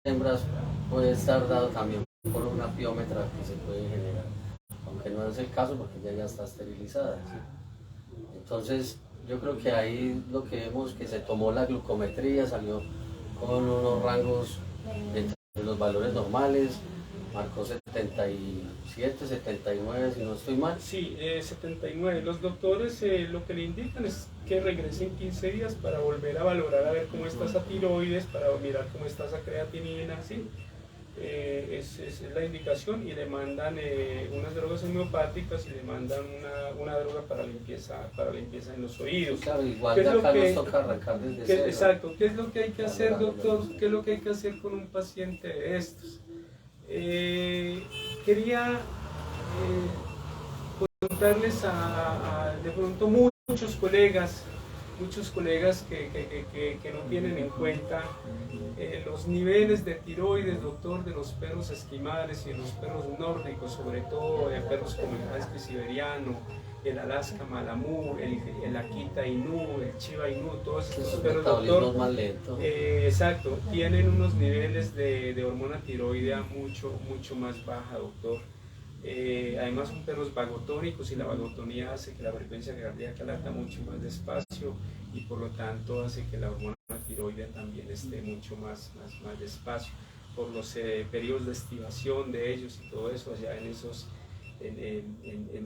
hembras puede estar dado también por una piómetra que se puede generar, aunque no es el caso porque ella ya está esterilizada, ¿sí? Entonces yo creo que ahí lo que vemos que se tomó la glucometría, salió con unos rangos entre los valores normales, marcó 77, 79 si no estoy mal. Sí, 79. Los doctores lo que le indican es que regrese en 15 días para volver a valorar a ver cómo está esa tiroides, para mirar cómo está esa creatinina, ¿sí? Es la indicación y le mandan unas drogas homeopáticas y le mandan una droga para limpieza en los oídos. Claro, igual de acá nos toca arrancar desde cero. Exacto, ¿qué es lo que hay que hacer, doctor? ¿Qué es lo que hay que hacer con un paciente de estos? Quería contarles de pronto muchos colegas que no tienen en cuenta los niveles de tiroides, doctor, de los perros esquimales y de los perros nórdicos, sobre todo de perros como el husky siberiano, el Alaska Malamute, el Akita Inu, el Chiba Inu, todos estos perros, doctor, más lento. Exacto, tienen unos niveles de hormona tiroidea mucho más baja, doctor. Además son perros vagotónicos y la vagotonía hace que la frecuencia cardíaca lata mucho más despacio y por lo tanto hace que la hormona tiroidea también esté mucho más despacio por los periodos de estivación de ellos y todo eso allá en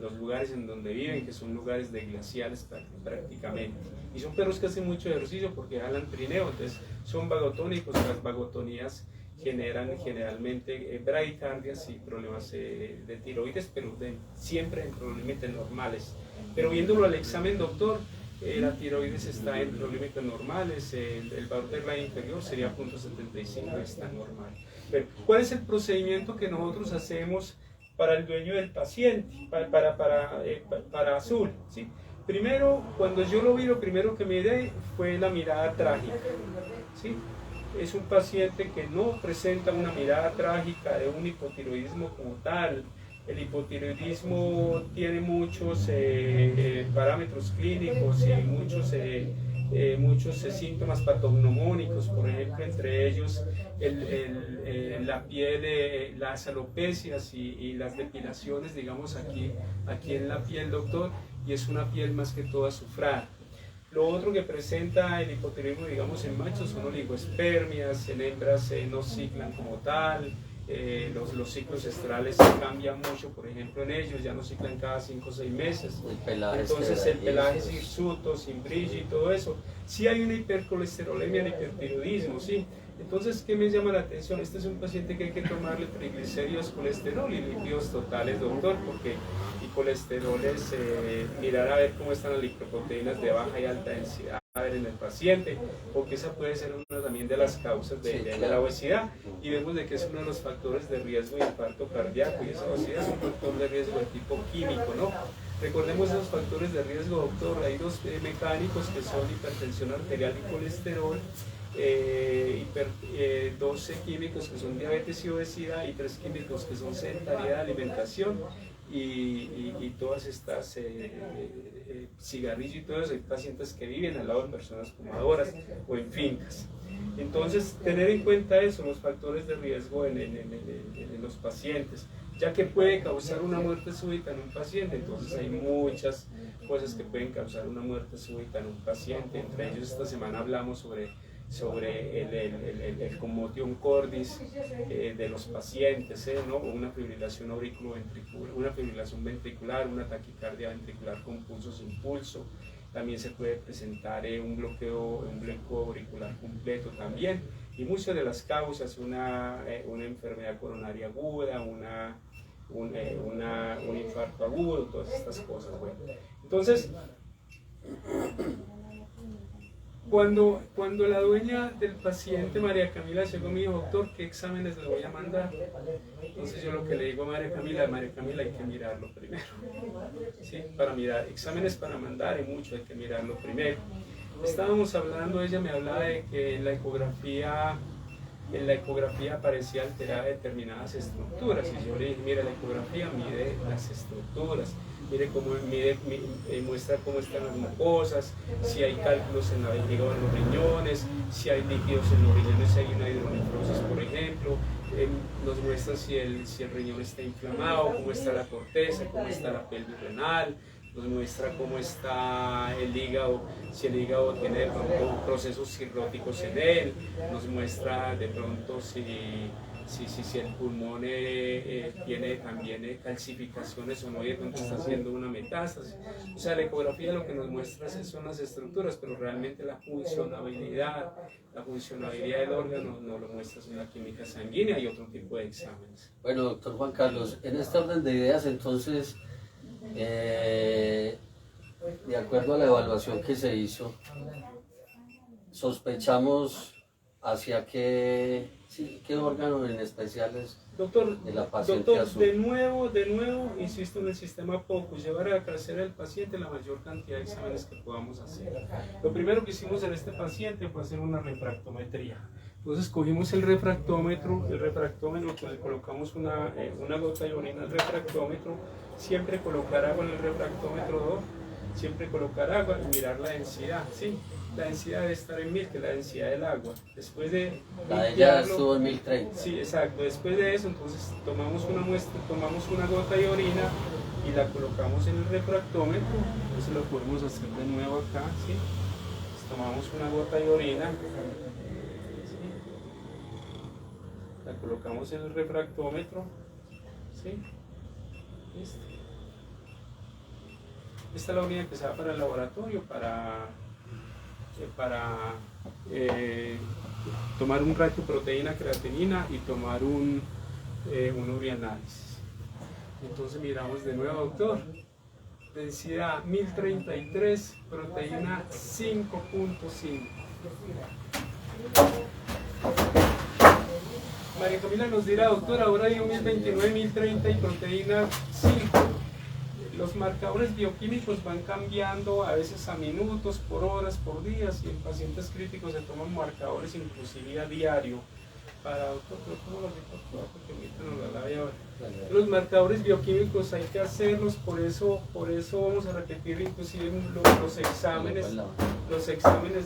los lugares en donde viven, que son lugares de glaciales prácticamente. Y son perros que hacen mucho ejercicio porque jalan trineo, entonces son vagotónicos. Las vagotonías generan generalmente bradicardias y problemas de tiroides, pero siempre dentro de los límites normales. Pero viéndolo al examen, doctor, la tiroides está en los límites normales, el borderline inferior sería 0.75, está normal. Pero, ¿cuál es el procedimiento que nosotros hacemos para el dueño del paciente, para Azul? ¿Sí? Primero, cuando yo lo vi, lo primero que miré fue la mirada trágica, ¿sí? Es un paciente que no presenta una mirada trágica de un hipotiroidismo como tal. El hipotiroidismo tiene muchos parámetros clínicos y muchos síntomas patognomónicos, por ejemplo, entre ellos la piel, las alopecias y las depilaciones, digamos, aquí en la piel, doctor, y es una piel más que toda azufrada. Lo otro que presenta el hipotiroidismo, digamos, en machos son oligospermias, en hembras no ciclan como tal, los ciclos estrales cambian mucho, por ejemplo, en ellos ya no ciclan cada 5 o 6 meses. Entonces el pelaje es hirsuto, sin brillo y todo eso. Sí hay una hipercolesterolemia en hipertiroidismo, sí. Entonces, ¿qué me llama la atención? Este es un paciente que hay que tomarle triglicéridos, colesterol y lípidos totales, doctor, porque y colesteroles, mirar a ver cómo están las lipoproteínas de baja y alta densidad en el paciente, porque esa puede ser una también de las causas de la obesidad, y vemos de que es uno de los factores de riesgo de infarto cardíaco, y esa obesidad es un factor de riesgo de tipo químico, ¿no? Recordemos esos factores de riesgo, doctor. Hay dos mecánicos que son hipertensión arterial y colesterol, 12 químicos que son diabetes y obesidad, y 3 químicos que son sedentariedad, alimentación y todas estas cigarrillo y todo eso. Hay pacientes que viven al lado de personas fumadoras o en fincas. Entonces, tener en cuenta eso, los factores de riesgo en los pacientes, ya que puede causar una muerte súbita en un paciente. Entonces hay muchas cosas que pueden causar una muerte súbita en un paciente. Entre ellos, esta semana hablamos sobre el conmotion cordis de los pacientes, ¿no? Una fibrilación auriculoventricular, una fibrilación ventricular, una taquicardia ventricular con pulso sin pulso. También se puede presentar un bloqueo auricular completo también, y muchas de las causas, una enfermedad coronaria aguda, un infarto agudo, todas estas cosas. Bueno, entonces, cuando la dueña del paciente, María Camila, llegó, me dijo, doctor, ¿qué exámenes le voy a mandar? Entonces yo lo que le digo a María Camila, hay que mirarlo primero. ¿Sí? Para mirar, exámenes para mandar hay mucho, hay que mirarlo primero. Estábamos hablando, ella me hablaba de que la ecografía en la ecografía aparecía alterada determinadas estructuras, y yo le dije, mira, la ecografía mide las estructuras, mire cómo muestra cómo están las mucosas, si hay cálculos en la vejiga o en los riñones, si hay líquidos en los riñones, si hay una hidronefrosis, por ejemplo, nos muestra si el riñón está inflamado, cómo está la corteza, cómo está la pelvis renal, nos muestra cómo está el hígado, si el hígado tiene de pronto procesos cirróticos en él, nos muestra de pronto si el pulmón tiene también calcificaciones o no, y de pronto está haciendo una metástasis. O sea, la ecografía lo que nos muestra son las estructuras, pero realmente la funcionabilidad del órgano no lo muestra en la química sanguínea y otro tipo de exámenes. Bueno, doctor Juan Carlos, en este orden de ideas, entonces, de acuerdo a la evaluación que se hizo, sospechamos hacia qué órgano en especial es Doctor, de la paciente de nuevo, insisto en el sistema POCUS, llevar a crecer al paciente la mayor cantidad de exámenes que podamos hacer. Lo primero que hicimos en este paciente fue hacer una refractometría. Entonces cogimos el refractómetro, le colocamos una gota de orina al refractómetro, siempre colocar agua en el refractómetro, siempre colocar agua y mirar la densidad, ¿sí? La densidad debe estar en 1000, que es la densidad del agua. Después de la de ella estuvo en 1030. Sí, exacto. Después de eso, entonces tomamos una gota de orina y la colocamos en el refractómetro. Entonces lo podemos hacer de nuevo acá, ¿sí? Entonces, tomamos una gota de orina, ¿sí? La colocamos en el refractómetro, ¿sí? ¿Listo? Esta es la orina que se da para el laboratorio, para tomar un ratio proteína-creatinina y tomar un urianálisis. Entonces miramos de nuevo, doctor, densidad 1033, proteína 5.5. María Camila nos dirá, doctor, ahora dio 1029, 1030 y proteína 5. Los marcadores bioquímicos van cambiando a veces a minutos, por horas, por días, y en pacientes críticos se toman marcadores inclusive a diario. Para doctor, ¿cómo lo digo? Porque ahorita no la voy a ver. Los marcadores bioquímicos hay que hacerlos, por eso vamos a repetir inclusive los exámenes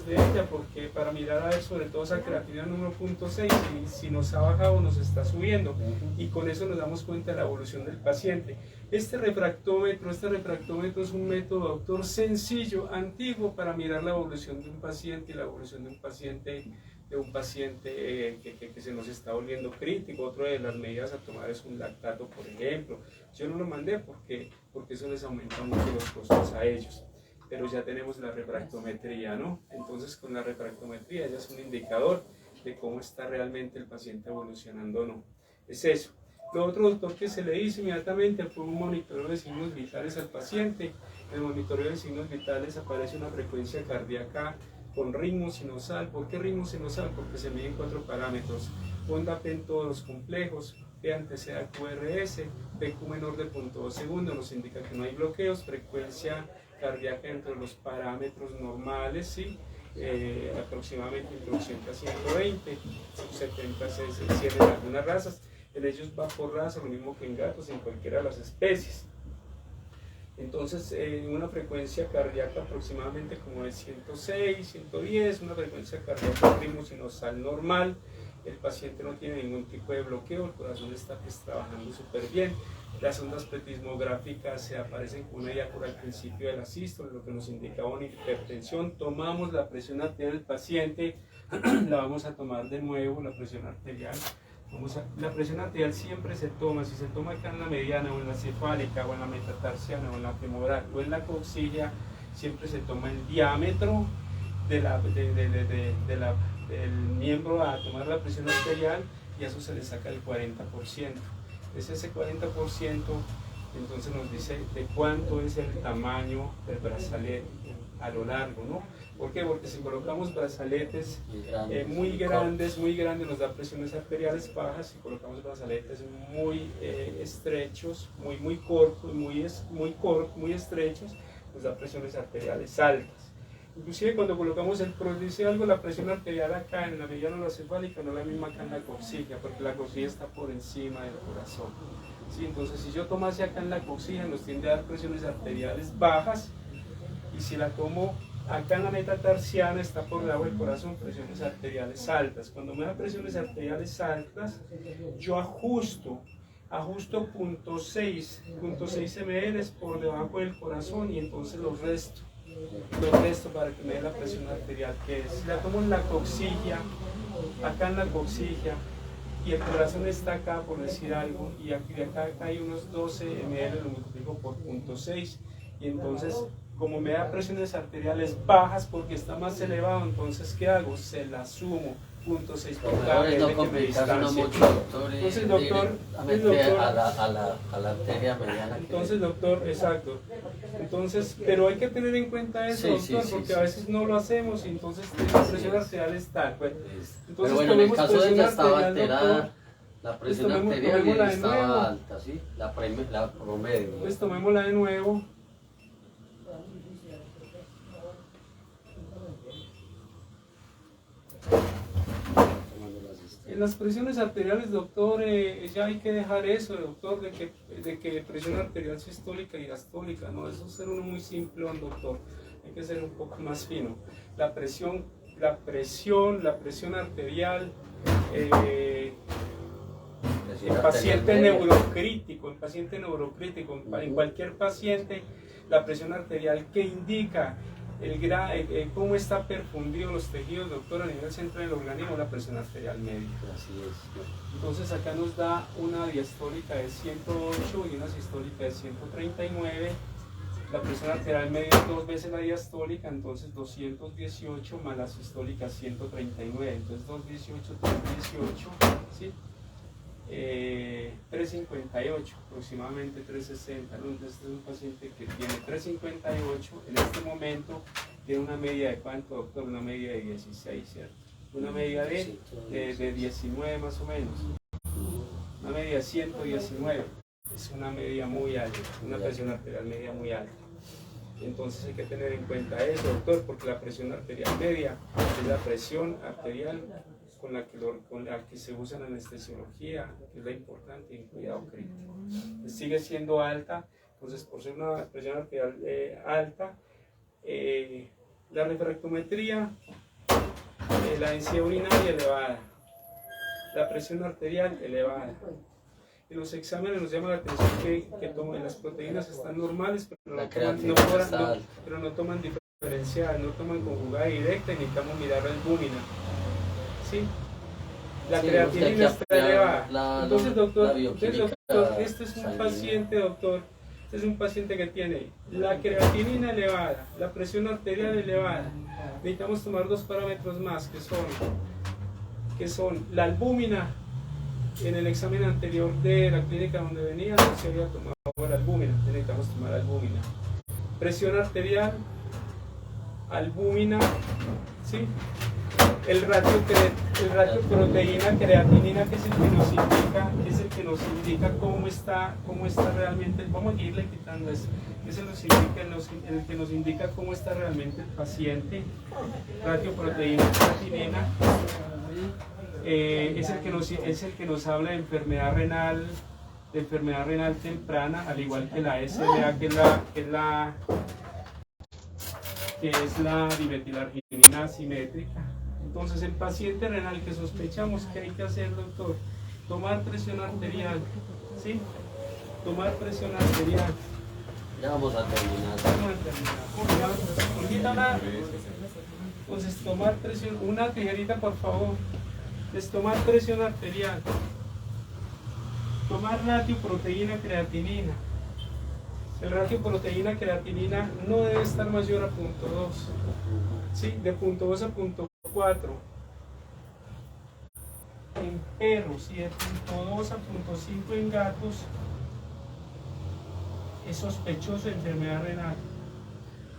de ella, porque para mirar a ver sobre todo esa creatina en 1.6, y si nos ha bajado o nos está subiendo, y con eso nos damos cuenta de la evolución del paciente. Este refractómetro es un método, doctor, sencillo, antiguo, para mirar la evolución de un paciente y la evolución de un paciente que se nos está volviendo crítico. Otra de las medidas a tomar es un lactato, por ejemplo. Yo no lo mandé porque eso les aumenta mucho los costos a ellos, pero ya tenemos la refractometría, ¿no? Entonces con la refractometría ya es un indicador de cómo está realmente el paciente evolucionando o no. Es eso. Lo otro, doctor, que se le hizo inmediatamente fue un monitoreo de signos vitales al paciente. En el monitoreo de signos vitales aparece una frecuencia cardíaca con ritmo sinusal. ¿Por qué ritmo sinusal? Porque se miden 4 parámetros: onda P en todos los complejos, P antecede a QRS, PQ menor de 0.2 segundos, nos indica que no hay bloqueos, frecuencia cardíaca entre los parámetros normales, ¿sí? Aproximadamente entre 80 a 120, 70 se cierran en algunas razas. En ellos va por raza, lo mismo que en gatos, en cualquiera de las especies. Entonces, una frecuencia cardíaca aproximadamente como de 106, 110, una frecuencia cardíaca ritmo sinusal normal. El paciente no tiene ningún tipo de bloqueo, el corazón está trabajando súper bien. Las ondas pletismográficas se aparecen con una diácora al principio de la sístole, lo que nos indica una hipertensión. Tomamos la presión arterial del paciente, la vamos a tomar de nuevo, la presión arterial. La presión arterial siempre se toma, si se toma acá en la mediana o en la cefálica o en la metatarsiana o en la femoral o en la coxilla, siempre se toma el diámetro del miembro a tomar la presión arterial, y a eso se le saca el 40%. Es ese 40%, entonces nos dice de cuánto es el tamaño del brazalete a lo largo, ¿no? ¿Por qué? Porque si colocamos brazaletes muy grandes, nos da presiones arteriales bajas. Si colocamos brazaletes muy estrechos, muy cortos, muy estrechos, nos da presiones arteriales altas. Inclusive cuando colocamos el PROS dice algo, la presión arterial acá en la mediana o la cefálica no es la misma acá en la coxígea, porque la coxígea está por encima del corazón. ¿Sí? Entonces si yo tomase acá en la coxígea nos tiende a dar presiones arteriales bajas, y si la tomo acá en la metatarsiana está por debajo del corazón, presiones arteriales altas. Cuando me da presiones arteriales altas, yo ajusto 0.6 ml por debajo del corazón y entonces los resto para que me dé la presión arterial que es. Si la tomo en la coxígea, acá en la coxígea, y el corazón está acá, por decir algo, y aquí, acá hay unos 12 ml, lo multiplico por 0.6, y entonces, como me da presiones arteriales bajas porque está más elevado, entonces, ¿qué hago? Se la sumo, 0.6 por cada ml que me distancia. Entonces, doctor, a la arteria mediana. Entonces, doctor, exacto. Entonces, pero hay que tener en cuenta eso, doctor, porque a veces no lo hacemos y entonces la presión arterial es tal. Pues, entonces, pero bueno, en el caso de ella estaba alterada, doctor, la presión arterial estaba alta, ¿sí? La promedio. Pues tomémosla de nuevo. En las presiones arteriales, doctor, ya hay que dejar eso, doctor, de que presión arterial sistólica y diastólica, no, eso es ser uno muy simplón, doctor, hay que ser un poco más fino. La presión arterial, en paciente neurocrítico, en cualquier paciente, la presión arterial que indica cómo está perfundido los tejidos, doctor, a nivel central del organismo, la presión arterial media. Así es. Entonces acá nos da una diastólica de 108 y una sistólica de 139. La presión arterial media es 2 veces la diastólica, entonces 218 más la sistólica 139. Entonces 218, 318, ¿sí? 358, aproximadamente 360, ¿no? Entonces este es un paciente que tiene 358, en este momento tiene una media de ¿cuánto, doctor? Una media de 16, ¿cierto? Una media de 19 más o menos, una media de 119, es una media muy alta, una presión arterial media muy alta. Entonces hay que tener en cuenta eso, doctor, porque la presión arterial media es la presión arterial con la que se usa en anestesiología, que es la importante en cuidado crítico. Sigue siendo alta, entonces por ser una presión arterial alta, la refractometría, la densidad urinaria elevada, la presión arterial elevada. En los exámenes nos llama la atención que las proteínas están normales, pero no toman diferencial, no toman conjugada directa y necesitamos mirar la albúmina. ¿Sí? La creatinina está elevada. Entonces, doctor, este es un paciente, doctor, este es un paciente que tiene la creatinina elevada, la presión arterial elevada. Necesitamos tomar 2 parámetros más, que son la albúmina. En el examen anterior de la clínica donde venía no se había tomado la albúmina, necesitamos tomar albúmina. Presión arterial, albúmina, ¿sí? El ratio proteína-creatinina, que es el que nos indica cómo está realmente, vamos a irle quitando eso, es el que nos indica cómo está realmente el paciente. Ratio proteína-creatinina es el que nos habla de enfermedad renal temprana, al igual que la SDA, que es la dimetilarginina asimétrica. Entonces, el paciente renal que sospechamos, ¿qué hay que hacer, doctor? Tomar presión arterial, ¿sí? Tomar presión arterial. Ya vamos a terminar. Entonces, tomar presión, una tijerita, por favor. Es tomar presión arterial. Tomar ratio proteína-creatinina. El ratio proteína-creatinina no debe estar mayor a 0.2. ¿Sí? De 0.2 a 0.4 en perros y de 0.2 a 0.5 en gatos es sospechoso de enfermedad renal.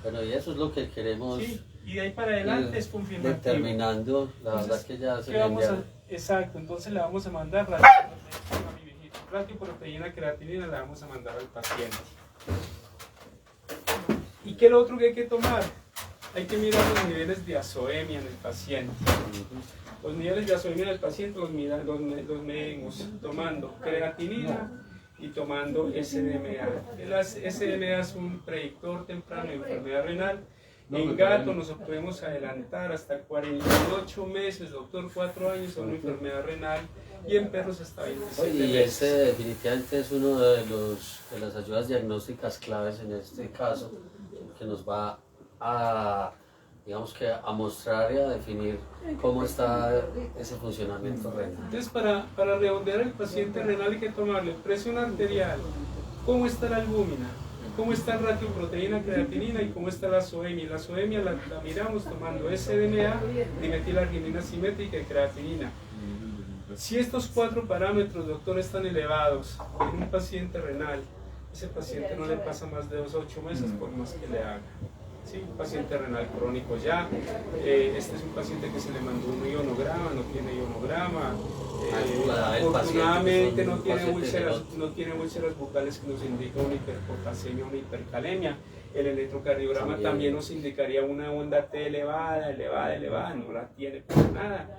Bueno, y eso es lo que queremos. Sí, y de ahí para adelante es confirmativo. Determinando, la verdad que ya se exacto, entonces le vamos a mandar ratio proteína creatinina, le vamos a mandar al paciente. ¿Y qué es lo otro que hay que tomar? hay que mirar los niveles de azoemia en el paciente. Los niveles de azoemia del paciente los medimos tomando creatinina y tomando SDMA. El SDMA es un predictor temprano de enfermedad renal. En gato nos podemos adelantar hasta 48 meses, doctor, 4 años a una enfermedad renal, y en perros hasta 27 meses. Y ese definitivamente es uno de las ayudas diagnósticas claves en este caso, que nos va a, digamos que a mostrar y a definir cómo está ese funcionamiento renal. Entonces, para redondear el paciente renal hay que tomarle presión arterial, cómo está la albúmina, cómo está el ratio proteína-creatinina y cómo está la azoemia. La azoemia la miramos tomando SDMA, dimetilarginina simétrica y creatinina. Si estos 4 parámetros, doctor, están elevados en un paciente renal, ese paciente no le pasa más de 2 a 8 meses por más que le haga. ¿Sí? Un paciente renal crónico ya, este es un paciente que se le mandó un ionograma, no tiene ionograma, afortunadamente no tiene úlceras bucales que nos indican una hiperpotasemia o una hipercalemia. El electrocardiograma también nos indicaría una onda T elevada, no la tiene para nada.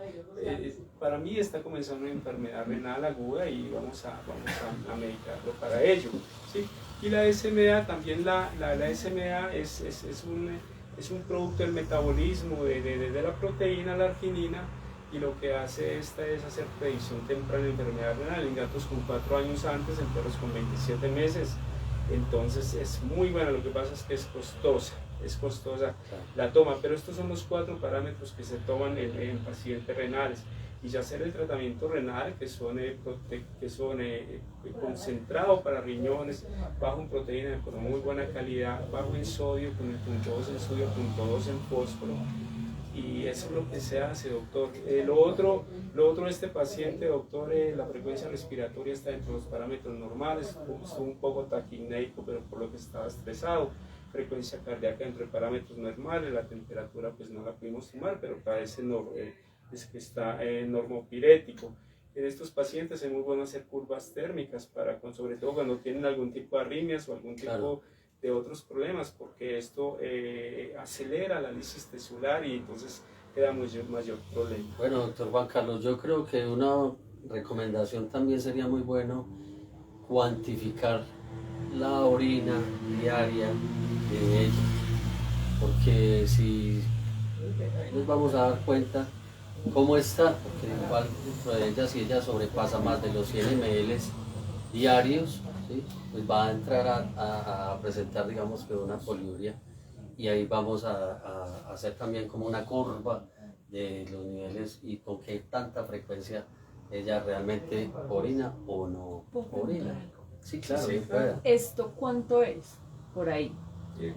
Para mí está comenzando una enfermedad renal aguda y vamos a medicarlo para ello. ¿Sí? Y la SMA, también la SMA es un producto del metabolismo de la proteína, la arginina, y lo que hace esta es hacer predicción temprana de enfermedad renal en gatos con 4 años antes, en perros con 27 meses. Entonces es muy buena, lo que pasa es que es costosa la toma, pero estos son los 4 parámetros que se toman en pacientes renales. Y ya hacer el tratamiento renal, que son concentrado para riñones, bajo en proteína con muy buena calidad, bajo en sodio, con el 0.2 en sodio, 0.2 en fósforo. Y eso es lo que se hace, doctor. Lo otro de este paciente, doctor, la frecuencia respiratoria está dentro de los parámetros normales, estuvo un poco taquipnéico, pero por lo que estaba estresado. Frecuencia cardíaca dentro de parámetros normales, la temperatura pues no la pudimos tomar, pero parece es que está normopirético. En estos pacientes es muy bueno hacer curvas térmicas, sobre todo cuando tienen algún tipo de arritmias o algún tipo de otros problemas, porque esto acelera la lisis tisular y entonces queda mayor problema. Bueno, doctor Juan Carlos, yo creo que una recomendación también sería muy bueno cuantificar la orina diaria de ella, porque si nos vamos a dar cuenta cómo está, porque igual dentro de ella, si ella sobrepasa más de los 100 ml diarios, ¿sí? Pues va a entrar a presentar, digamos, que una poliuria, y ahí vamos a hacer también como una curva de los niveles y con qué tanta frecuencia ella realmente orina o no orina. Sí, claro, Sí, claro. ¿Esto cuánto es por ahí?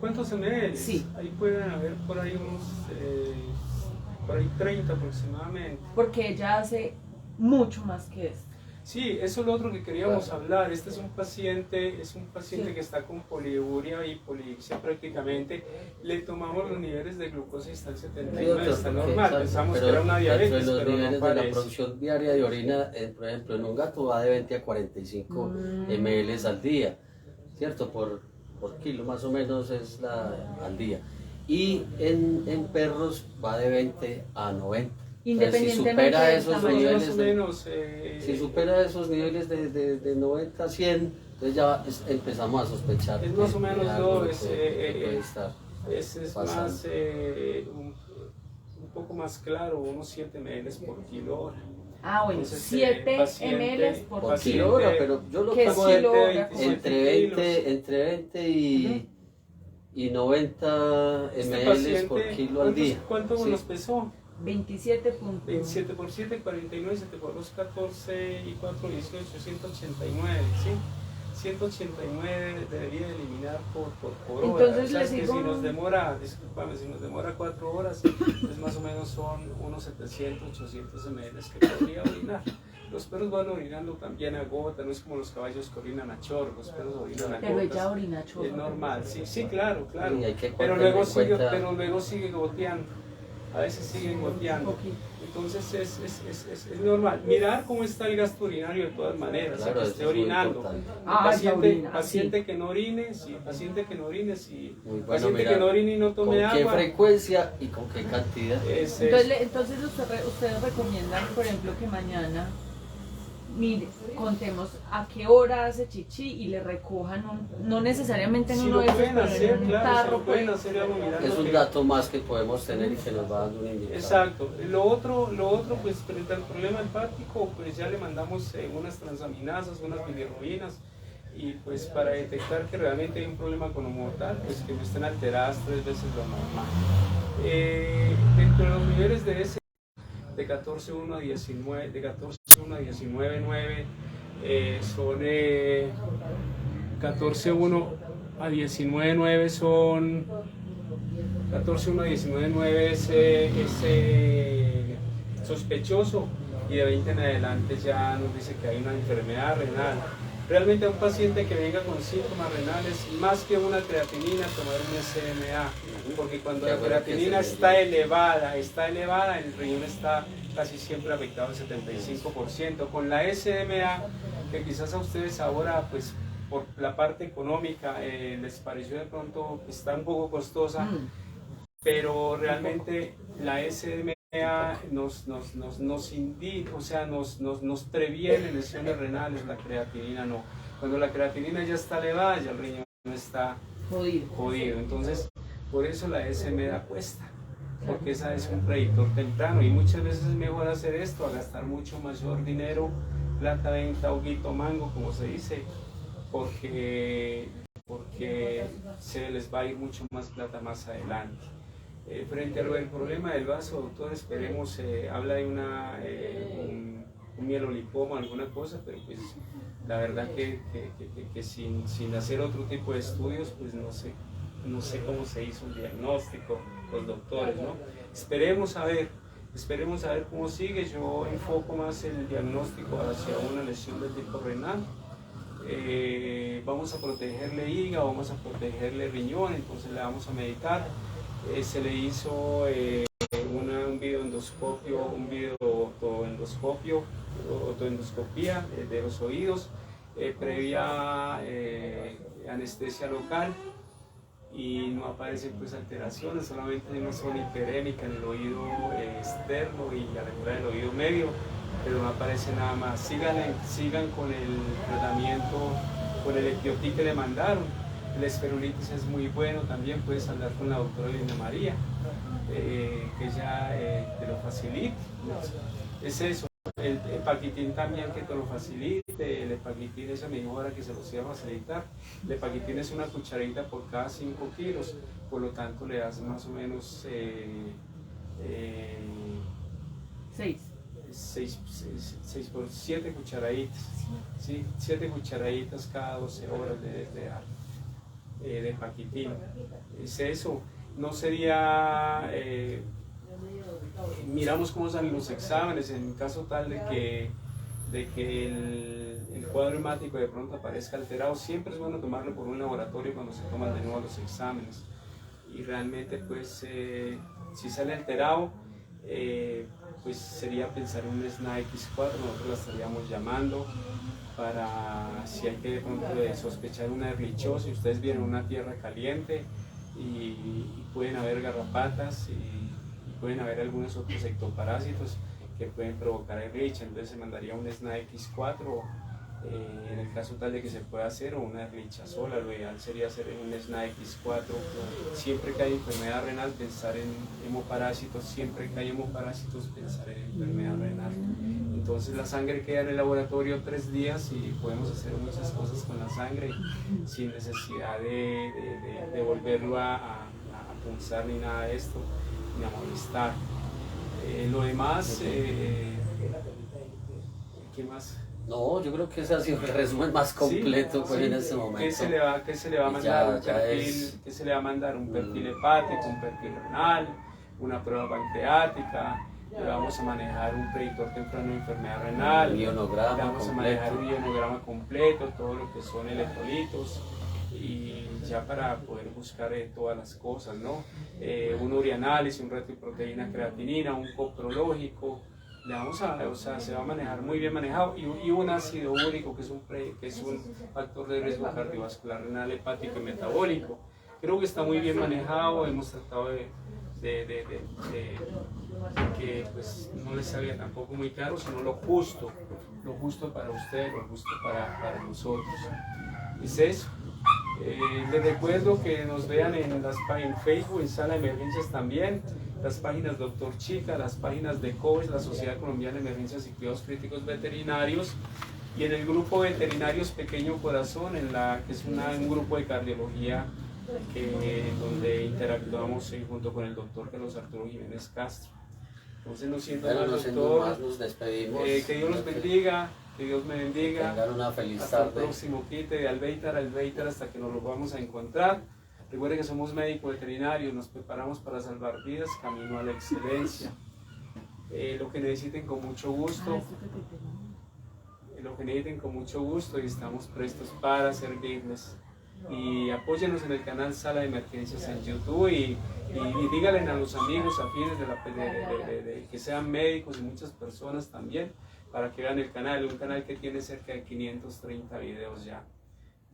¿Cuántos ml? Sí. Ahí pueden haber por ahí unos 30 aproximadamente. Porque ella hace mucho más que esto. Sí, eso es lo otro que queríamos hablar. Este es un paciente que está con poliuria y polipsia prácticamente. Le tomamos los niveles de glucosa y están 79, está normal. Pensamos que era una diabetes, los pero niveles no de la parece. producción diaria de orina, por ejemplo, en un gato va de 20 a 45 ml al día, ¿cierto? Por kilo más o menos es al día. Y en perros va de 20 a 90. Independientemente Si supera esos niveles de 90 a 100, entonces ya empezamos a sospechar. Es más o menos es pasando. más, un poco más claro, unos 7 ml por kilo hora. Ah, bueno, Entonces, 7 paciente- ml por Kilo hora, pero yo lo ¿Qué pongo kilo hora? entre 20 y 90 ml por kilo al día. ¿Cuánto Sí. nos pesó? 27 puntos. 27 por 7, 49, 7 por 2, 14 y 4, 18, 189, ¿sí? 189 debería eliminar por hora. Entonces, O sea, le es que digo- si nos demora, discúlpame, si nos demora 4 horas, pues más o menos son unos 700, 800 ml que podría orinar. Los perros van orinando también a gota, no es como los caballos que orinan a chorro, los perros orinan a Pero ella gotas. orina a chorro. Es normal, sí, claro. Y hay que Pero tener luego en cuenta- sigue goteando. A veces siguen Un goteando. poquito. Entonces es normal. Mirar cómo está el gasto urinario de todas maneras, Claro, que eso esté es muy orinando. importante. Paciente que no orine, sí, paciente que no orine, sí. Muy bueno Paciente mirar que no orine y no tome con qué agua. frecuencia y con qué cantidad. Entonces ustedes recomiendan, por ejemplo, que mañana mire, contemos a qué hora hace chichi y le recojan no necesariamente en Si uno lo de esos, pueden pero hacer, en un claro, si tarro, lo pueden pues. hacer, algo mirando Es un que- dato más que podemos tener y que nos va dando una indicación. Exacto. Lo otro, pues frente al problema hepático, pues ya le mandamos unas transaminasas, unas bilirrubinas, y pues para detectar que realmente hay un problema como tal, pues que no estén alteradas 3 veces lo normal. Dentro de los niveles de ese de 14.1 a 19, de 14.1 a 19.9 son 14.1 a 19.9 son 14.1 a 19.9 es sospechoso, y de 20 en adelante ya nos dice que hay una enfermedad renal. Realmente a un paciente que venga con síntomas renales, más que una creatinina, tomar un SMA, porque cuando la creatinina está elevada, el riñón está casi siempre afectado al 75%. Con la SMA, que quizás a ustedes ahora, pues por la parte económica, les pareció de pronto, está un poco costosa, pero realmente la SMA nos indica, o sea, nos previene lesiones renales, la creatinina no. Cuando la creatinina ya está elevada, ya el riñón está jodido. Entonces, por eso la SMA cuesta, porque esa es un predictor temprano, y muchas veces es mejor hacer esto a gastar mucho mayor dinero, plata, venta, hoguito, mango, como se dice, porque se les va a ir mucho más plata más adelante. Frente a lo del problema del vaso, doctor, esperemos, habla de un mielolipoma, alguna cosa, pero pues la verdad que sin hacer otro tipo de estudios, pues no sé cómo se hizo el diagnóstico, los doctores, ¿no? Esperemos a ver cómo sigue. Yo enfoco más el diagnóstico hacia una lesión del tipo renal. Vamos a protegerle hígado, vamos a protegerle riñón, entonces le vamos a medicar. Se le hizo un otoendoscopía de los oídos, previa anestesia local, y no aparecen pues alteraciones, solamente hay una zona hiperémica en el oído externo y arriba del oído medio, pero no aparece nada más. Sigan con el tratamiento, con el Equiotic que le mandaron. El esferulitis es muy bueno, también puedes hablar con la doctora Lina María, que ella te lo facilite. Es eso. El Epaquitín también, que te lo facilite. El Epaquitín, esa me dijo ahora que se los iba a facilitar. El Epaquitín es una cucharadita por cada 5 kilos, por lo tanto le das más o menos 6 por 7 cucharaditas, ¿sí? 7 cucharaditas cada 12 horas de Epaquitín. Es eso. No sería... miramos cómo salen los exámenes en caso tal de que el cuadro hemático de pronto aparezca alterado. Siempre es bueno tomarlo por un laboratorio cuando se toman de nuevo los exámenes, y realmente pues si sale alterado, pues sería pensar en un SNA-X4. Nosotros la estaríamos llamando para si hay que de pronto sospechar una erlichosis. Ustedes vienen a una tierra caliente y pueden haber garrapatas y pueden haber algunos otros ectoparásitos que pueden provocar erlicha, entonces se mandaría un SNA-X4 en el caso tal de que se pueda hacer, o una erlicha sola. Lo ideal sería hacer un SNA-X4. Siempre que hay enfermedad renal, pensar en hemoparásitos. Siempre que hay hemoparásitos, pensar en enfermedad renal. Entonces la sangre queda en el laboratorio 3 días y podemos hacer muchas cosas con la sangre sin necesidad de volverlo a punzar ni nada de esto, ni a molestar. Lo demás, ¿qué más? No, yo creo que ese ha sido el resumen más completo, sí, pues, sí. en este momento. ¿Qué se le va a mandar? ¿Qué se le va a mandar? Un perfil hepático, un perfil renal, una prueba pancreática. Le vamos a manejar un predictor temprano de enfermedad renal. Un ionograma le vamos a manejar un ionograma completo, todo lo que son electrolitos. Y ya para poder buscar todas las cosas, ¿no? Un urianálisis, un reto de proteína creatinina, un coprológico, le vamos a, o sea, se va a manejar muy bien manejado, y un ácido úrico que es un factor de riesgo cardiovascular, renal, hepático y metabólico. Creo que está muy bien manejado, hemos tratado de que pues no les salga tampoco muy caro, sino lo justo para usted, lo justo para nosotros. Es eso. Les recuerdo que nos vean en Facebook, en Sala de Emergencias también, las páginas Dr. Chica, las páginas de COVES, la Sociedad Colombiana de Emergencias y Cuidados Críticos Veterinarios, y en el grupo Veterinarios Pequeño Corazón, que es un grupo de cardiología donde interactuamos junto con el doctor Carlos Arturo Jiménez Castro. Entonces, no siento más, doctor, nos despedimos. Que Dios los bendiga, que Dios me bendiga. Que tengan una feliz hasta tarde. el próximo quite de Albeitar, hasta que nos lo vamos a encontrar. Recuerden que somos médicos veterinarios, nos preparamos para salvar vidas, camino a la excelencia. Lo que necesiten con mucho gusto, y estamos prestos para servirles. Y apóyenos en el canal Sala de Emergencias en YouTube, y díganle a los amigos afines que sean médicos y muchas personas también, para que vean el canal, un canal que tiene cerca de 530 videos ya.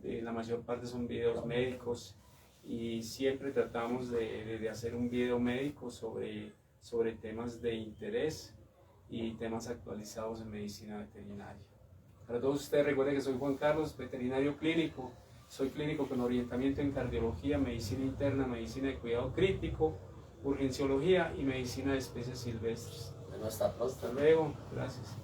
La mayor parte son videos médicos, y siempre tratamos de hacer un video médico sobre temas de interés y temas actualizados en medicina veterinaria. Para todos ustedes, recuerden que soy Juan Carlos, veterinario clínico. Soy clínico con orientamiento en cardiología, medicina interna, medicina de cuidado crítico, urgenciología y medicina de especies silvestres. Bueno, hasta pronto. Hasta luego. Gracias.